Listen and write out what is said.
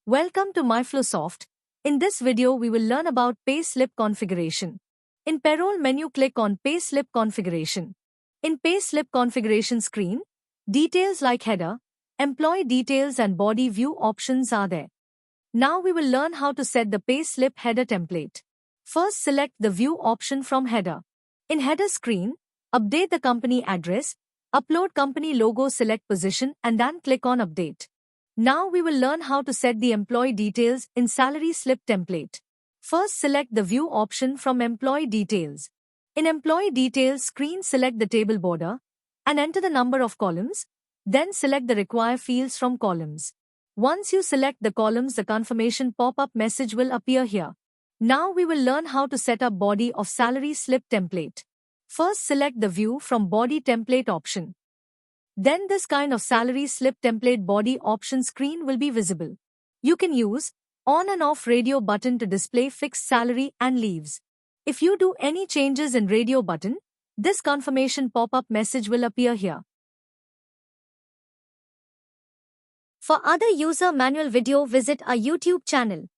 Welcome to Myflowsoft. In this video, we will learn about Payslip configuration. In Payroll menu, click on Payslip configuration. In Payslip configuration screen, details like header, employee details and body view options are there. Now we will learn how to set the Payslip header template. First, select the view option from header. In header screen, update the company address, upload company logo, select position and then click on update. Now we will learn how to set the employee details in salary slip template. First, select the view option from employee details. In employee details screen, select the table border and enter the number of columns. Then select the required fields from columns. Once you select the columns, the confirmation pop-up message will appear here. Now we will learn how to set up body of salary slip template. First, select the view from body template option. Then this kind of salary slip template body option screen will be visible. You can use on and off radio button to display fixed salary and leaves. If you do any changes in radio button, this confirmation pop-up message will appear here. For other user manual video, visit our YouTube channel.